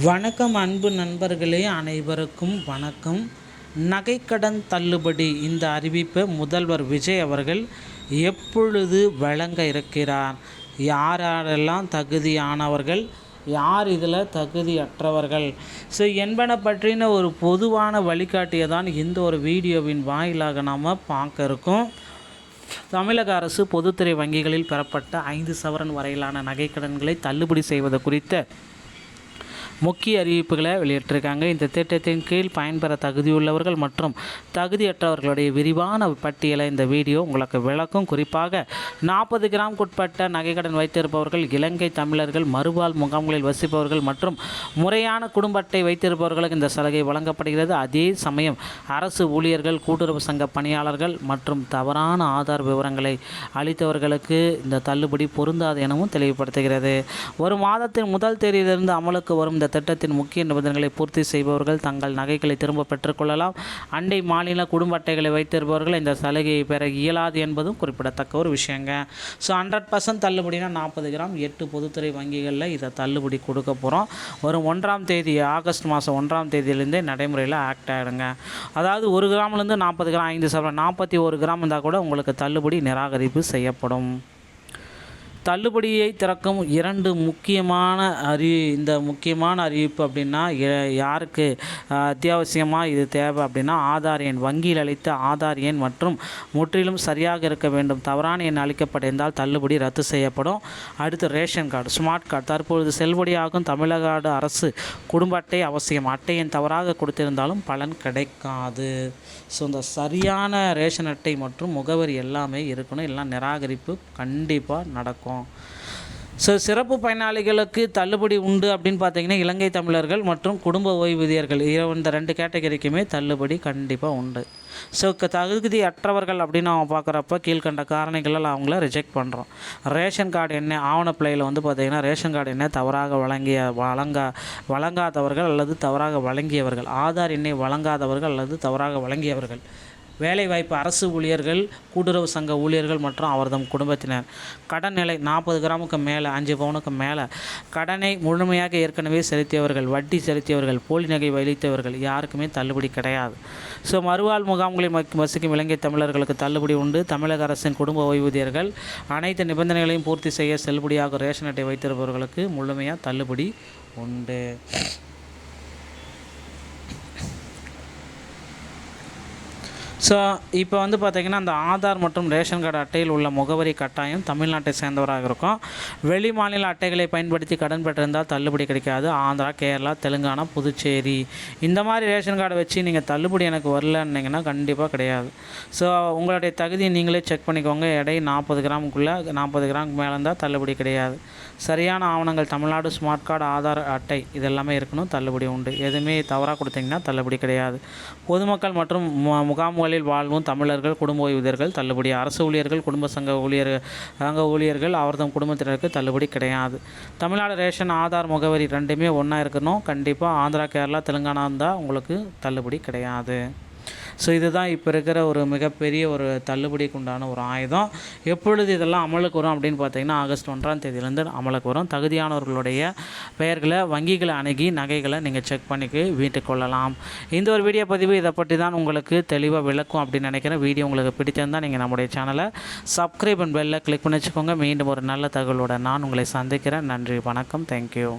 வணக்கம் அன்பு நண்பர்களே, அனைவருக்கும் வணக்கம். நகைக்கடன் தள்ளுபடி இந்த அறிவிப்பை முதல்வர் விஜய் அவர்கள் எப்பொழுது வழங்க இருக்கிறார், யாரெல்லாம் தகுதியானவர்கள், யார் இதில் தகுதியற்றவர்கள், ஸோ என்பன பற்றின ஒரு பொதுவான வழிகாட்டியை தான் இந்த ஒரு வீடியோவின் வாயிலாக நாம் பார்க்க இருக்கோம். தமிழக அரசு பொதுத்துறை வங்கிகளில் பெறப்பட்ட 5 சவரன் வரையிலான நகைக்கடன்களை தள்ளுபடி செய்வது குறித்த முக்கிய அறிவிப்புகளை வெளியிட்டிருக்காங்க. இந்த திட்டத்தின் கீழ் பயன்பெற தகுதியுள்ளவர்கள் மற்றும் தகுதியற்றவர்களுடைய விரிவான பட்டியலை இந்த வீடியோ உங்களுக்கு விளக்கும். குறிப்பாக 40 கிராமுக்குட்பட்ட நகைக்கடன் வைத்திருப்பவர்கள், இலங்கை தமிழர்கள், மறுவாழ் முகாம்களில் வசிப்பவர்கள் மற்றும் முறையான குடும்ப அட்டை வைத்திருப்பவர்களுக்கு இந்த சலுகை வழங்கப்படுகிறது. அதே சமயம் அரசு ஊழியர்கள், கூட்டுறவு சங்க பணியாளர்கள் மற்றும் தவறான ஆதார் விவரங்களை அளித்தவர்களுக்கு இந்த தள்ளுபடி பொருந்தாது எனவும் தெளிவுபடுத்துகிறது. ஒரு மாதத்தின் முதல் தேதியிலிருந்து அமலுக்கு வரும் இந்த திட்டத்தின் முக்கிய நிபந்தனைகளை பூர்த்தி செய்பவர்கள் தங்கள் நகைகளை திரும்ப பெற்றுக்கொள்ளலாம். அண்டை மாநில குடும்ப அட்டைகளை வைத்திருப்பவர்கள் இந்த சலுகையை பெற இயலாது என்பதும் குறிப்பிடத்தக்க ஒரு விஷயங்க. ஸோ 100% தள்ளுபடினா 40 கிராம் 8 பொதுத்துறை வங்கிகளில் இதை தள்ளுபடி கொடுக்க போகிறோம். வரும் 1ஆம் தேதி ஆகஸ்ட் மாதம் 1ஆம் தேதியிலேருந்தே நடைமுறையில் ஆக்ட் ஆகிடுங்க. அதாவது 1 கிராம்லேருந்து 40 கிராம் 5 சவரன் 41 கிராம் இருந்தால் கூட உங்களுக்கு தள்ளுபடி நிராகரிப்பு செய்யப்படும். தள்ளுபடியை திறக்கும் 2 முக்கியமான அறிவிப்பு அப்படின்னா யாருக்கு அத்தியாவசியமாக இது தேவை அப்படின்னா, ஆதார் எண், வங்கியில் அளித்த ஆதார் எண் மற்றும் முற்றிலும் சரியாக இருக்க வேண்டும். தவறான எண் அளிக்கப்பட்டிருந்தால் தள்ளுபடி ரத்து செய்யப்படும். அடுத்து ரேஷன் கார்டு, ஸ்மார்ட் கார்டு தற்பொழுது செல்லுபடியாகும். தமிழக அரசு குடும்ப அட்டை அவசியம். அட்டை எண் தவறாக கொடுத்திருந்தாலும் பலன் கிடைக்காது. ஸோ இந்த சரியான ரேஷன் அட்டை மற்றும் முகவரி எல்லாமே இருக்கணும், எல்லாம் நிராகரிப்பு கண்டிப்பாக நடக்கும். ஸோ சிறப்பு பயனாளிகளுக்கு தள்ளுபடி உண்டு அப்படின்னு பார்த்தீங்கன்னா, இலங்கை தமிழர்கள் மற்றும் குடும்ப ஓய்வூதியர்கள் இந்த 2 கேட்டகரிக்குமே தள்ளுபடி கண்டிப்பாக உண்டு. ஸோ தகுதியற்றவர்கள் அப்படின்னு நம்ம பார்க்குறப்ப கீழ்கண்ட காரணிகளால் அவங்கள ரிஜெக்ட் பண்ணுறோம். ரேஷன் கார்டு என்ன ஆவணப்பிள்ளையில் பார்த்திங்கன்னா ரேஷன் கார்டு என்ன தவறாக வழங்காதவர்கள் அல்லது தவறாக வழங்கியவர்கள், ஆதார் எண்ணை வழங்காதவர்கள் அல்லது தவறாக வழங்கியவர்கள், வேலைவாய்ப்பு அரசு ஊழியர்கள், கூட்டுறவு சங்க ஊழியர்கள் மற்றும் அவர்தம் குடும்பத்தினர், கடன் நிலை 40 கிராமுக்கு மேலே 5 பவுனுக்கு மேலே, கடனை முழுமையாக ஏற்கனவே செலுத்தியவர்கள், வட்டி செலுத்தியவர்கள், போலி நகை வைத்தவர்கள் யாருக்குமே தள்ளுபடி கிடையாது. ஸோ மறுவாழ் முகாம்களில் வசிக்கும் இலங்கை தமிழர்களுக்கு தள்ளுபடி உண்டு. தமிழக அரசின் குடும்ப ஓய்வூதியர்கள் அனைத்து நிபந்தனைகளையும் பூர்த்தி செய்ய செல்லுபடியாக ரேஷன் அட்டை வைத்திருப்பவர்களுக்கு முழுமையாக தள்ளுபடி உண்டு. ஸோ இப்போ பார்த்திங்கன்னா அந்த ஆதார் மற்றும் ரேஷன் கார்டு அட்டையில் உள்ள முகவரி கட்டாயம் தமிழ்நாட்டை சேர்ந்தவராக இருக்கும். வெளி மாநில அட்டைகளை பயன்படுத்தி கடன் பெற்றிருந்தால் தள்ளுபடி கிடைக்காது. ஆந்திரா, கேரளா, தெலுங்கானா, புதுச்சேரி இந்த மாதிரி ரேஷன் கார்டை வச்சு நீங்கள் தள்ளுபடி எனக்கு வரலன்னீங்கன்னா கண்டிப்பாக கிடையாது. ஸோ உங்களுடைய தகுதியை நீங்களே செக் பண்ணிக்கோங்க. எடை 40 கிராமுக்குள்ளே 40 கிராமுக்கு மேலே இருந்தால் தள்ளுபடி கிடையாது. சரியான ஆவணங்கள் தமிழ்நாடு ஸ்மார்ட் கார்டு, ஆதார் அட்டை இதெல்லாமே இருக்கணும், தள்ளுபடி உண்டு. எதுவுமே தவறாக கொடுத்தீங்கன்னா தள்ளுபடி கிடையாது. பொதுமக்கள் மற்றும் முகாம்களில் வாழும் தமிழர்கள், குடும்ப ஓய்வூதியர்கள் தள்ளுபடி. அரசு ஊழியர்கள், குடும்ப சங்க ஊழியர்கள் அவர்தம் குடும்பத்தினருக்கு தள்ளுபடி கிடையாது. தமிழ்நாடு ரேஷன், ஆதார் முகவரி 2மே ஒன்றா இருக்கணும். கண்டிப்பாக ஆந்திரா, கேரளா, தெலுங்கானா இருந்தால் உங்களுக்கு தள்ளுபடி கிடையாது. ஸோ இதுதான் இப்போ இருக்கிற ஒரு மிகப்பெரிய ஒரு தள்ளுபடிக்கு உண்டான ஒரு ஆயுதம். எப்பொழுது இதெல்லாம் அமலுக்கு வரும் அப்படின்னு பார்த்தீங்கன்னா, ஆகஸ்ட் 1ஆம் தேதியிலேருந்து அமலுக்கு வரும். தகுதியானவர்களுடைய பெயர்களை வங்கிகளை அணுகி நகைகளை நீங்கள் செக் பண்ணிக்க வீட்டுக்கு கொள்ளலாம். இந்த ஒரு வீடியோ பதிவு இதை பற்றி தான் உங்களுக்கு தெளிவாக விளக்கும் அப்படின்னு நினைக்கிறேன். வீடியோ உங்களுக்கு பிடிச்சிருந்தால் நீங்கள் நம்முடைய சேனலை சப்ஸ்கிரைப் அண்ட் பெல்லை கிளிக் பண்ணி வச்சுக்கோங்க. மீண்டும் ஒரு நல்ல தகவலோடு நான் உங்களை சந்திக்கிறேன். நன்றி, வணக்கம், தேங்க்யூ.